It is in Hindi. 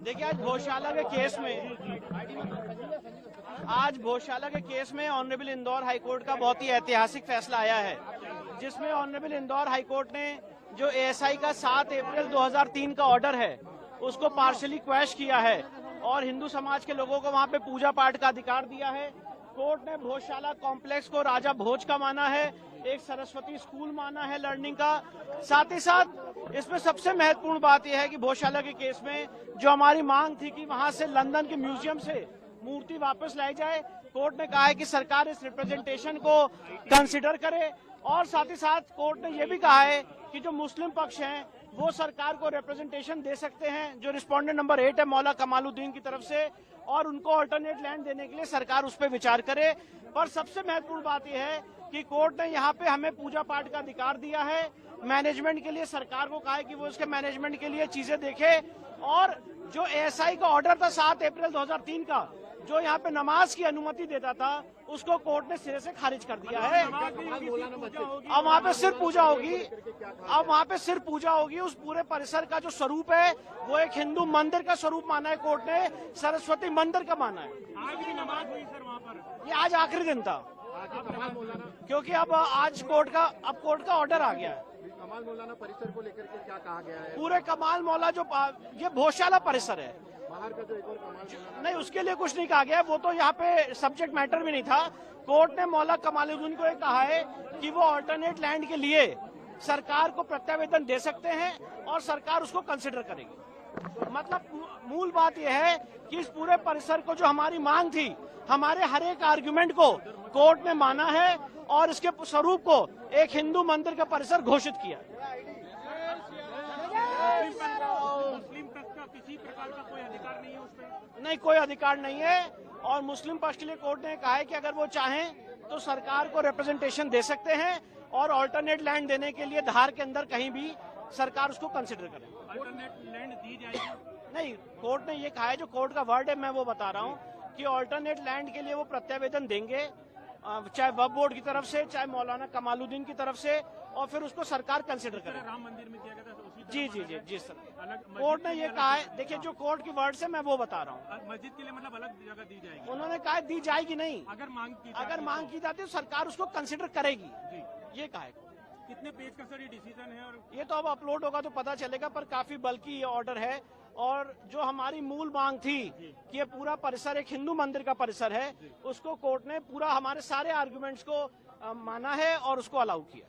देखिए आज भोजशाला के केस में ऑनरेबल इंदौर हाईकोर्ट का बहुत ही ऐतिहासिक फैसला आया है, जिसमें ऑनरेबल इंदौर हाईकोर्ट ने जो एएसआई का 7 अप्रैल 2003 का ऑर्डर है उसको पार्शली क्वैश किया है और हिंदू समाज के लोगों को वहां पे पूजा पाठ का अधिकार दिया है। कोर्ट ने भोजशाला कॉम्प्लेक्स को राजा भोज का माना है, एक सरस्वती स्कूल माना है लर्निंग का। साथ ही साथ इसमें सबसे महत्वपूर्ण बात यह है कि भोजशाला के केस में जो हमारी मांग थी कि वहां से लंदन के म्यूजियम से मूर्ति वापस लाई जाए, कोर्ट ने कहा है कि सरकार इस रिप्रेजेंटेशन को कंसिडर करे। और साथ ही साथ कोर्ट ने यह भी कहा है कि जो मुस्लिम पक्ष हैं वो सरकार को रिप्रेजेंटेशन दे सकते हैं, जो रिस्पोंडेंट नंबर 8 है मौला कमालुद्दीन की तरफ से, और उनको अल्टरनेट लैंड देने के लिए सरकार उस पर विचार करे। पर सबसे महत्वपूर्ण बात यह है कि कोर्ट ने यहाँ पे हमें पूजा पाठ का अधिकार दिया है। मैनेजमेंट के लिए सरकार को कहा है कि वो इसके मैनेजमेंट के लिए चीजें देखे, और जो एएसआई का ऑर्डर था 7 अप्रैल 2003 का, जो यहाँ पे नमाज की अनुमति देता था, उसको कोर्ट ने सिरे से खारिज कर दिया है। अब वहाँ पे सिर्फ पूजा होगी, उस पूरे परिसर का जो स्वरूप है वो एक हिंदू मंदिर का स्वरूप माना है कोर्ट ने, सरस्वती मंदिर का माना है। आज भी नमाज हुई सर वहाँ पर? ये आज आखिरी दिन था, क्योंकि अब आज कोर्ट का ऑर्डर आ गया है। कमाल मौलाना परिसर को लेकर के क्या कहा गया है? पूरे कमाल मौला जो ये भोजशाला परिसर है, बाहर का जो एक और कमाल नहीं, उसके लिए कुछ नहीं कहा गया। वो तो यहाँ पे सब्जेक्ट मैटर भी नहीं था। कोर्ट ने मौला कमालुद्दीन को ये कहा है कि वो अल्टरनेट लैंड के लिए सरकार को प्रत्यावेदन दे सकते हैं और सरकार उसको कंसिडर करेगी। मतलब मूल बात यह है कि इस पूरे परिसर को जो हमारी मांग थी, हमारे हर एक आर्ग्यूमेंट को कोर्ट ने माना है और इसके स्वरूप को एक हिंदू मंदिर का परिसर घोषित किया। मुस्लिम पक्ष का किसी प्रकार का कोई अधिकार नहीं है उस पर? नहीं, कोई अधिकार नहीं है। और मुस्लिम पक्ष के लिए कोर्ट ने कहा है कि अगर वो चाहें तो सरकार को रिप्रेजेंटेशन दे सकते हैं और अल्टरनेट लैंड देने के लिए धार के अंदर कहीं भी सरकार उसको कंसिडर करे। अल्टरनेट लैंड दी जाएगी? नहीं, कोर्ट ने ये कहा है, जो कोर्ट का वर्ड है मैं वो बता रहा हूँ कि अल्टरनेट लैंड के लिए वो प्रत्यावेदन देंगे, चाहे वक्फ बोर्ड की तरफ से, चाहे मौलाना कमालुद्दीन की तरफ से, और फिर उसको सरकार कंसिडर करे। राम मंदिर में किया गया था उसी जी सर, कोर्ट ने ये कहा है। देखिए, जो कोर्ट की वर्ड से मैं वो बता रहा हूँ। मस्जिद के लिए मतलब अलग जगह दी जाएगी? उन्होंने कहा दी जाएगी नहीं, अगर मांग की जाती है तो सरकार उसको कंसिडर करेगी, ये कहा है। कितने पेज का सर ये डिसीजन है? और ये तो अब अपलोड होगा तो पता चलेगा, पर काफी बल्कि ये ऑर्डर है। और जो हमारी मूल मांग थी कि ये पूरा परिसर एक हिंदू मंदिर का परिसर है, उसको कोर्ट ने पूरा हमारे सारे आर्गुमेंट्स को माना है और उसको अलाउ किया।